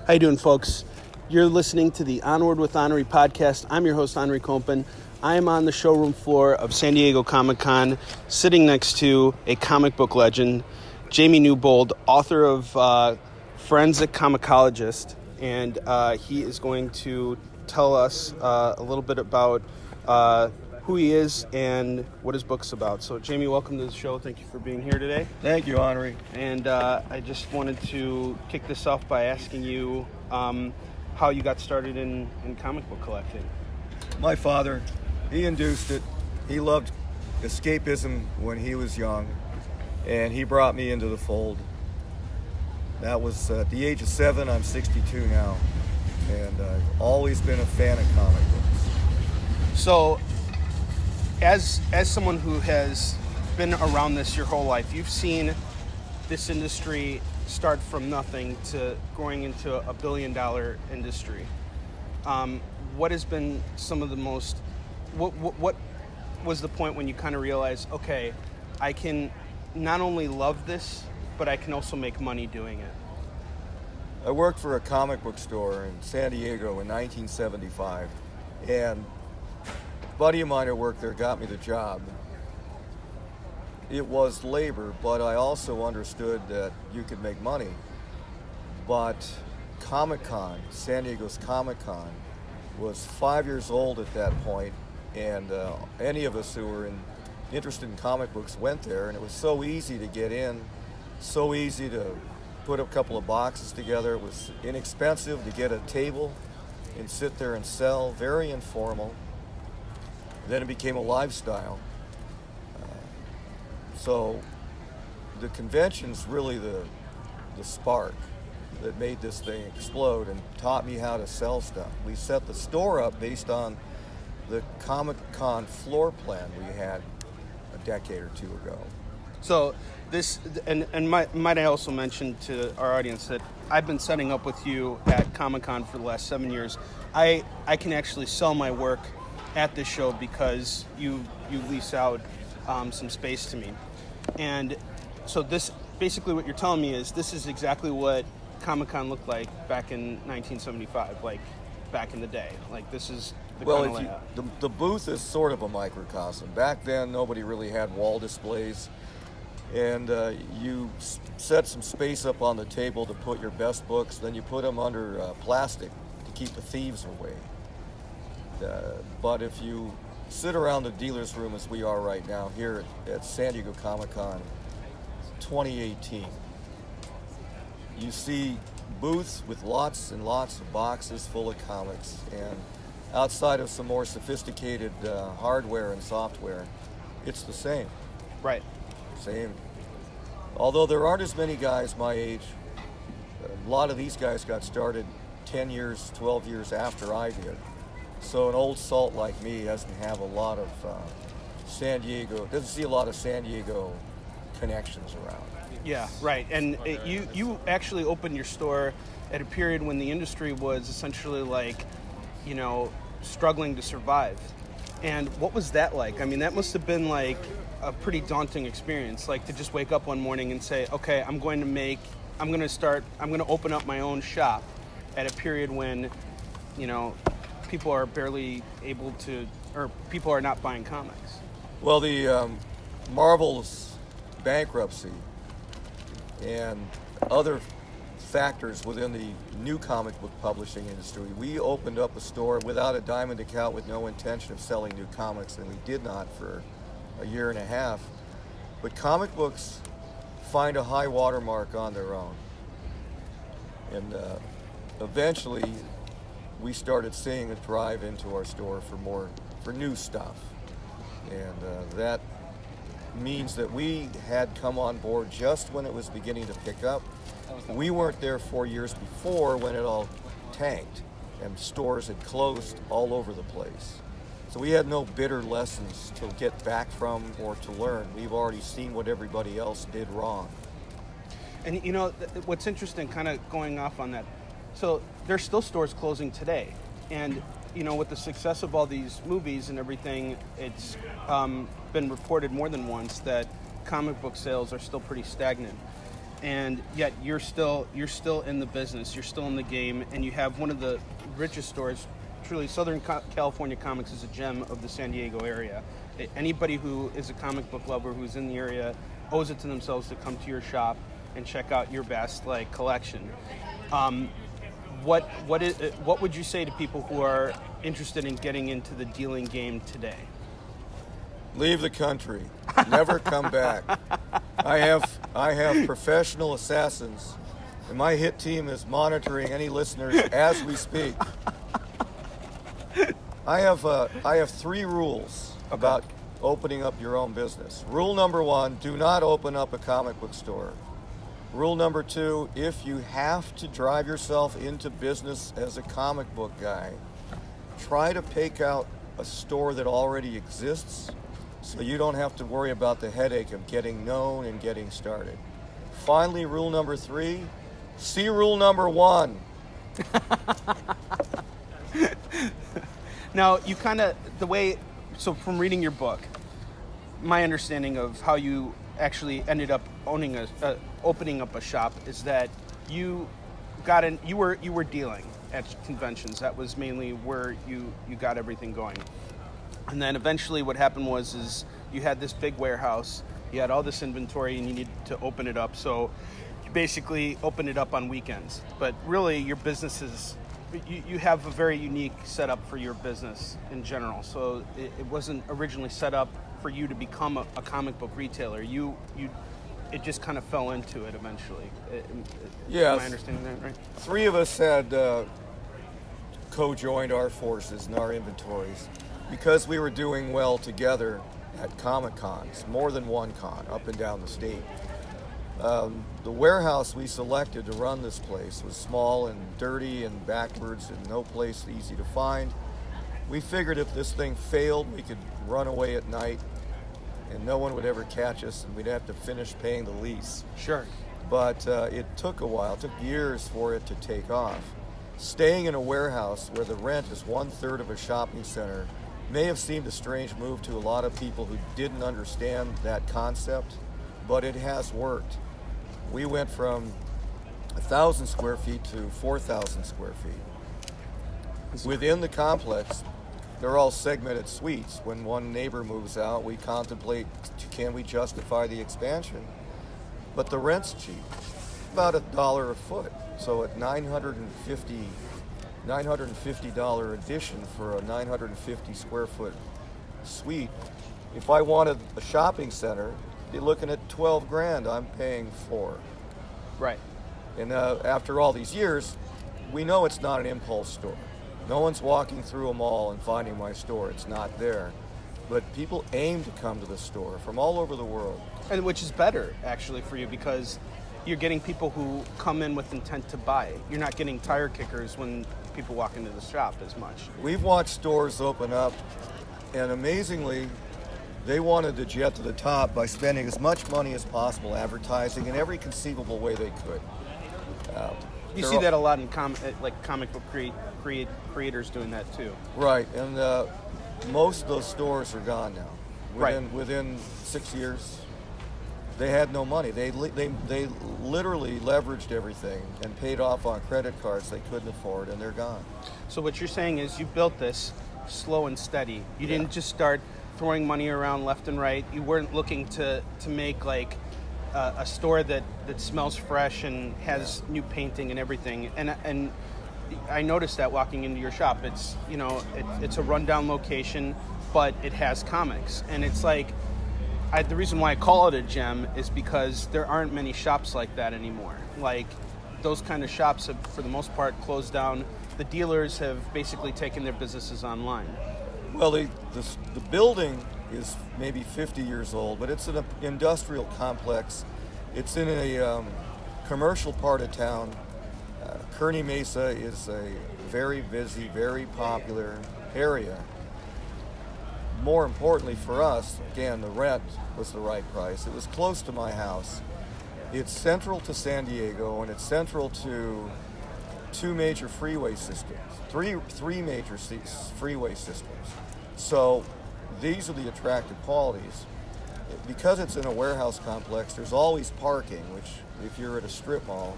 How you doing, folks? You're listening to the Onward with Onrie podcast. I'm your host, Henri Kompan. I am on the showroom floor of San Diego Comic-Con, sitting next to a comic book legend, Jamie Newbold, author of Forensic Comicologist, and he is going to tell us a little bit about who he is and what his book's about. So, Jamie, welcome to the show. Thank you for being here today. Thank you, Henri. And I just wanted to kick this off by asking you how you got started in comic book collecting. My father, he induced it. He loved escapism when he was young, and he brought me into the fold. That was at the age of 7. I'm 62 now, and I've always been a fan of comic books. So, as someone who has been around this your whole life, you've seen this industry start from nothing to growing into a $1 billion industry. What has been some of the most? What was the point when you kind of realized, okay, I can not only love this, but I can also make money doing it? I worked for a comic book store in San Diego in 1975, and a buddy of mine who worked there got me the job. It was labor, but I also understood that you could make money. But Comic-Con, San Diego's Comic-Con, was 5 years old at that point, and any of us who were interested in comic books went there, and it was so easy to get in, so easy to put a couple of boxes together. It was inexpensive to get a table and sit there and sell, very informal. Then it became a lifestyle. So the convention's really the spark that made this thing explode and taught me how to sell stuff. We set the store up based on the Comic-Con floor plan we had a decade or two ago. So this, and might I also mention to our audience that I've been setting up with you at Comic-Con for the last 7 years. I can actually sell my work at this show because you lease out some space to me. And so this, basically what you're telling me is this is exactly what Comic-Con looked like back in 1975, like back in the day. Like this is the kind of layout. The booth is sort of a microcosm. Back then, nobody really had wall displays, and you set some space up on the table to put your best books, then you put them under plastic to keep the thieves away. But if you sit around the dealer's room as we are right now here at San Diego Comic-Con 2018, you see booths with lots and lots of boxes full of comics, and outside of some more sophisticated hardware and software, it's the same. Right. Same. Although there aren't as many guys my age, a lot of these guys got started 10 years, 12 years after I did. So an old salt like me doesn't have a lot of doesn't see a lot of San Diego connections around. Yeah, right. And you actually opened your store at a period when the industry was essentially like, struggling to survive. And what was that like? I mean, that must have been like a pretty daunting experience, like to just wake up one morning and say, okay, I'm going to open up my own shop at a period when, people are barely able to, or people are not buying comics. Well, the Marvel's bankruptcy and other factors within the new comic book publishing industry, we opened up a store without a dime in the account with no intention of selling new comics, and we did not for a year and a half. But comic books find a high watermark on their own. And eventually, we started seeing a drive into our store for new stuff. And that means that we had come on board just when it was beginning to pick up. We weren't there 4 years before when it all tanked and stores had closed all over the place. So we had no bitter lessons to get back from or to learn. We've already seen what everybody else did wrong. And what's interesting, kind of going off on that, so there's still stores closing today. And, with the success of all these movies and everything, it's been reported more than once that comic book sales are still pretty stagnant. and yet you're still in the business, you're still in the game, and you have one of the richest stores. Truly, Southern California Comics is a gem of the San Diego area. Anybody who is a comic book lover who's in the area owes it to themselves to come to your shop and check out your vast collection. What would you say to people who are interested in getting into the dealing game today? Leave the country. Never come back. I have professional assassins, and my hit team is monitoring any listeners as we speak. I have 3 rules about opening up your own business. Rule number 1, do not open up a comic book store. Rule number 2, if you have to drive yourself into business as a comic book guy, try to pick out a store that already exists so you don't have to worry about the headache of getting known and getting started. Finally, rule number 3, see rule number 1. Now, you so from reading your book, my understanding of how you actually ended up opening up a shop is that you were dealing at conventions. That was mainly where you got everything going. And then eventually what happened was you had this big warehouse, you had all this inventory, and you needed to open it up. So you basically opened it up on weekends. But really your business you have a very unique setup for your business in general. So it wasn't originally set up for you to become a comic book retailer. It just kind of fell into it eventually. Yeah. Am I understanding that right? 3 of us had co-joined our forces and our inventories because we were doing well together at Comic Cons, more than one con, up and down the state. The warehouse we selected to run this place was small and dirty and backwards and no place easy to find. We figured if this thing failed, we could run away at night and no one would ever catch us and we'd have to finish paying the lease. Sure. But it took a while, it took years for it to take off. Staying in a warehouse where the rent is 1/3 of a shopping center may have seemed a strange move to a lot of people who didn't understand that concept, but it has worked. We went from 1,000 square feet to 4,000 square feet. Within the complex, they're all segmented suites. When one neighbor moves out, we contemplate, can we justify the expansion? But the rent's cheap, about $1 a foot. So at $950 addition for a 950 square foot suite, if I wanted a shopping center, you're looking at $12,000. I'm paying $4,000. Right. And after all these years, we know it's not an impulse store. No one's walking through a mall and finding my store. It's not there. But people aim to come to the store from all over the world. And which is better, actually, for you, because you're getting people who come in with intent to buy. You're not getting tire kickers when people walk into the shop as much. We've watched stores open up, and amazingly, they wanted to jet to the top by spending as much money as possible advertising in every conceivable way they could. You see that a lot in comic book creators doing that too. Right, and most of those stores are gone now. Right. Within 6 years, they had no money. They literally leveraged everything and paid off on credit cards they couldn't afford, and they're gone. So what you're saying is you built this slow and steady. You didn't just start throwing money around left and right. You weren't looking to make like a store that smells fresh and has new painting and everything. And I noticed that walking into your shop. It's it's a rundown location, but it has comics, and it's like the reason why I call it a gem is because there aren't many shops like that anymore. Like those kind of shops have, for the most part, closed down. The dealers have basically taken their businesses online. Well, the building is maybe 50 years old, but it's an industrial complex. It's in a commercial part of town. Kearny Mesa is a very busy, very popular area. More importantly for us, again, the rent was the right price. It was close to my house. It's central to San Diego, and it's central to 2 major freeway systems, three major freeway systems. So these are the attractive qualities. Because it's in a warehouse complex, there's always parking, which if you're at a strip mall,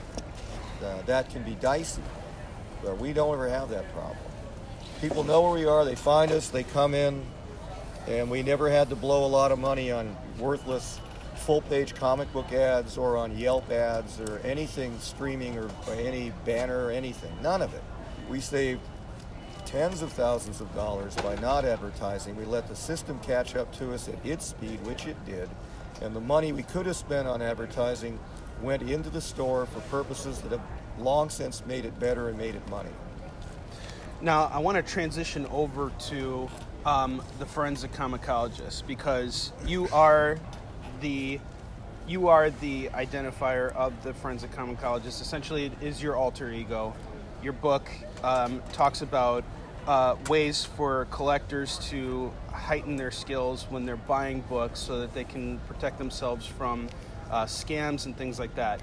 that can be dicey. But we don't ever have that problem. People know where we are, they find us, they come in, and we never had to blow a lot of money on worthless full-page comic book ads or on Yelp ads or anything streaming or any banner or anything. None of it. We saved tens of thousands of dollars by not advertising. We let the system catch up to us at its speed, which it did, and the money we could have spent on advertising went into the store for purposes that have long since made it better and made it money. Now, I want to transition over to the forensic comicologist, because you are the identifier of the forensic comicologist. Essentially, it is your alter ego. Your book talks about ways for collectors to heighten their skills when they're buying books so that they can protect themselves from scams and things like that.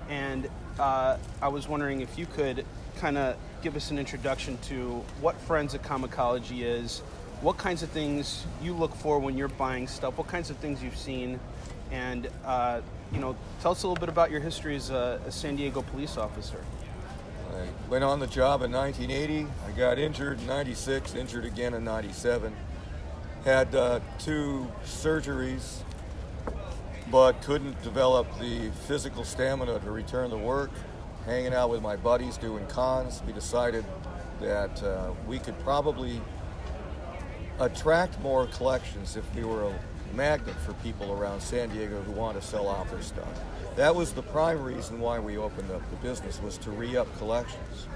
And I was wondering if you could kind of give us an introduction to what forensic comicology is, what kinds of things you look for when you're buying stuff, what kinds of things you've seen, and tell us a little bit about your history as a San Diego police officer. I went on the job in 1980. I got injured in 96, injured again in 97. Had 2 surgeries, but couldn't develop the physical stamina to return to work. Hanging out with my buddies doing cons, we decided that we could probably attract more collections if we were a magnet for people around San Diego who want to sell off their stuff. That was the prime reason why we opened up the business, was to re-up collections.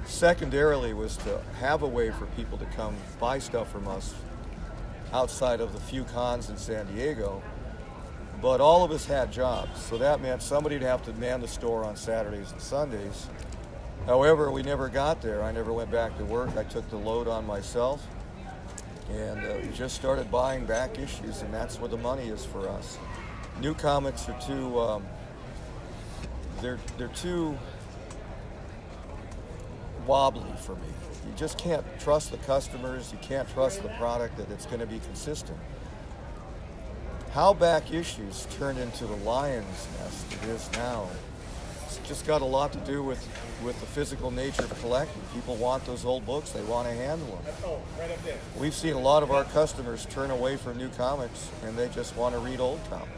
Secondarily was to have a way for people to come buy stuff from us outside of the few cons in San Diego. But all of us had jobs, so that meant somebody would have to man the store on Saturdays and Sundays. However, we never got there. I never went back to work. I took the load on myself and just started buying back issues, and that's where the money is for us. New comics are too, they're too wobbly for me. You just can't trust the customers. You can't trust the product that it's going to be consistent. How back issues turned into the lion's nest it is now, it's just got a lot to do with the physical nature of collecting. People want those old books. They want to handle them. We've seen a lot of our customers turn away from new comics, and they just want to read old comics.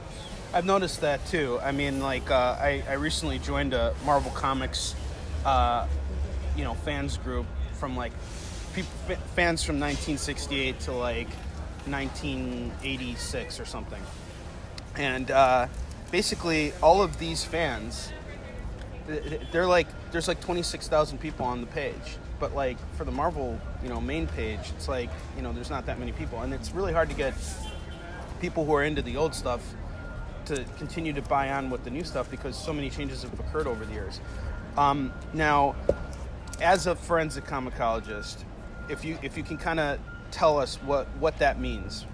I've noticed that too. I mean, like I recently joined a Marvel Comics, fans group from like fans from 1968 to like 1986 or something, and basically all of these fans, they're like, there's like 26,000 people on the page, but like for the Marvel main page, it's like there's not that many people, and it's really hard to get people who are into the old stuff to continue to buy on with the new stuff because so many changes have occurred over the years. Now, as a forensic comicologist, if you can kind of tell us what that means.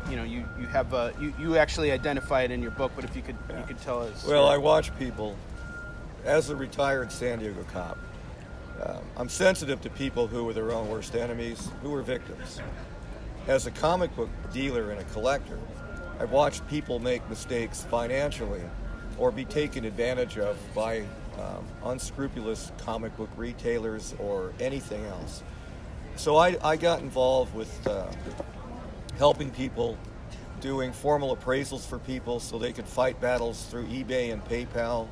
You actually identify it in your book, but if you could tell us. Well, I watch people. As a retired San Diego cop, I'm sensitive to people who are their own worst enemies, who are victims. As a comic book dealer and a collector, I've watched people make mistakes financially or be taken advantage of by unscrupulous comic book retailers or anything else. So I got involved with helping people, doing formal appraisals for people so they could fight battles through eBay and PayPal,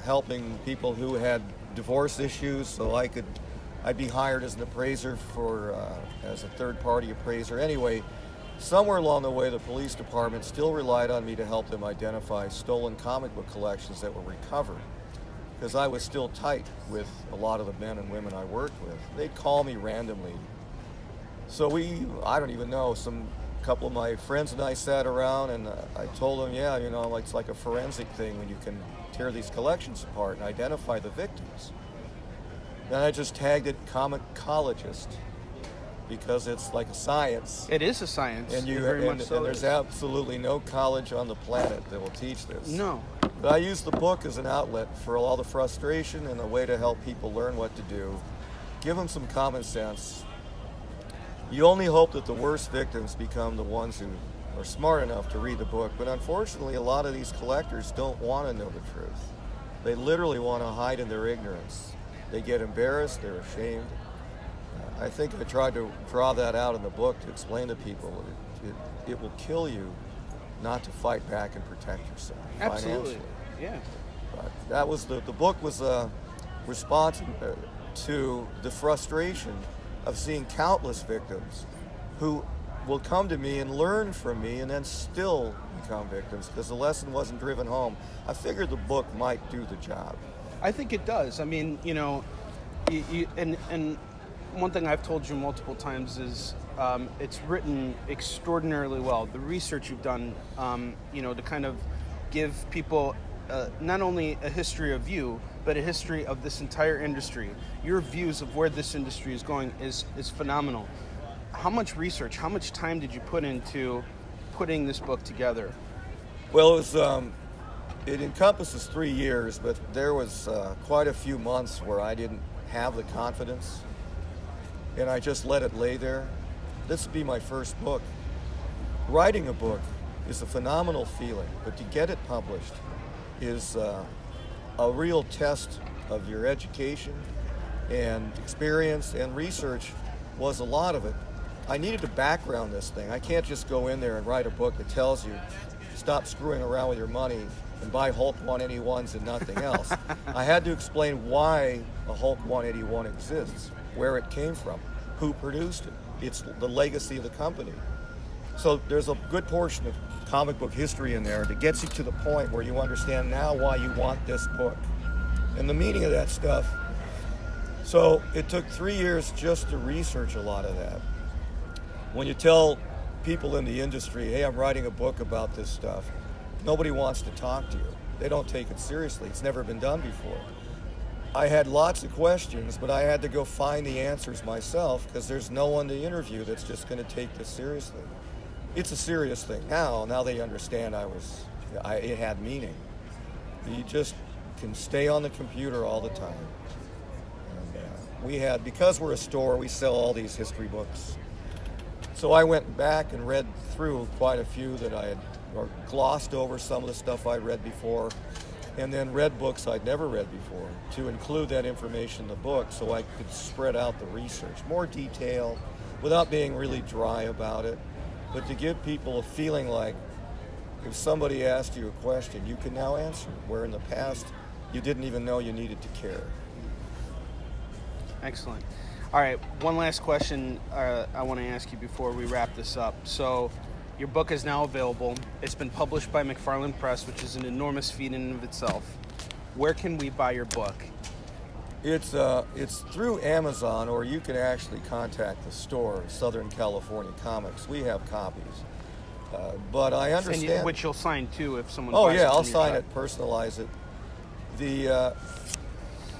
helping people who had divorce issues so I'd be hired as an appraiser as a third-party appraiser. Anyway, somewhere along the way, the police department still relied on me to help them identify stolen comic book collections that were recovered, because I was still tight with a lot of the men and women I worked with. They'd call me randomly. So I don't even know, a couple of my friends and I sat around and I told them, it's like a forensic thing when you can tear these collections apart and identify the victims. Then I just tagged it comicologist, because it's like a science. It is a science. And there's absolutely no college on the planet that will teach this. No. But I use the book as an outlet for all the frustration and a way to help people learn what to do. Give them some common sense. You only hope that the worst victims become the ones who are smart enough to read the book, but unfortunately a lot of these collectors don't want to know the truth. They literally want to hide in their ignorance. They get embarrassed, they're ashamed. I think I tried to draw that out in the book to explain to people it will kill you not to fight back and protect yourself Absolutely. financially. Yeah. But that was the book was a response to the frustration of seeing countless victims who will come to me and learn from me and then still become victims because the lesson wasn't driven home. I figured the book might do the job. I think it does. I mean, you know, and one thing I've told you multiple times is it's written extraordinarily well. The research you've done, you know, to kind of give people not only a history of you, but a history of this entire industry. Your views of where this industry is going is phenomenal. How much research, how much time did you put into putting this book together? Well, it encompasses 3 years, but there was quite a few months where I didn't have the confidence, and I just let it lay there. This would be my first book. Writing a book is a phenomenal feeling, but to get it published is a real test of your education and experience, and research was a lot of it. I needed to background this thing. I can't just go in there and write a book that tells you stop screwing around with your money and buy Hulk 181s and nothing else. I had to explain why a Hulk 181 exists, where it came from, who produced it. It's the legacy of the company. So there's a good portion of comic book history in there that gets you to the point where you understand now why you want this book and the meaning of that stuff. So it took 3 years just to research a lot of that. When you tell people in the industry, hey, I'm writing a book about this stuff, nobody wants to talk to you. They don't take it seriously. It's never been done before. I had lots of questions, but I had to go find the answers myself because there's no one to interview that's just going to take this seriously. It's a serious thing now. Now they understand it had meaning. You just can stay on the computer all the time. And because we're a store, we sell all these history books. So I went back and read through quite a few that I had, or glossed over some of the stuff I read before, and then read books I'd never read before to include that information in the book so I could spread out the research, more detail, without being really dry about it, but to give people a feeling like if somebody asked you a question, you can now answer, where in the past you didn't even know you needed to care. Excellent. All right, one last question I want to ask you before we wrap this up. So your book is now available. It's been published by McFarland Press, which is an enormous feat in and of itself. Where can we buy your book? It's through Amazon, or you can actually contact the store, Southern California Comics. We have copies. But I understand... which you'll sign too if someone Oh buys yeah, it I'll from your sign shop. it, personalize it.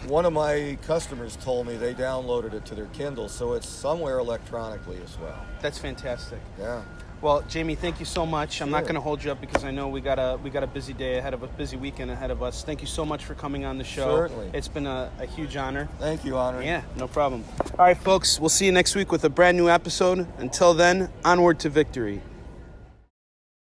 One of my customers told me they downloaded it to their Kindle, so it's somewhere electronically as well. That's fantastic. Yeah. Well, Jamie, thank you so much. I'm not Sure. going to hold you up because I know we got a busy day ahead of us, busy weekend ahead of us. Thank you so much for coming on the show. Certainly. It's been a huge honor. Thank you, Honor. Yeah, no problem. All right, folks, we'll see you next week with a brand new episode. Until then, onward to victory.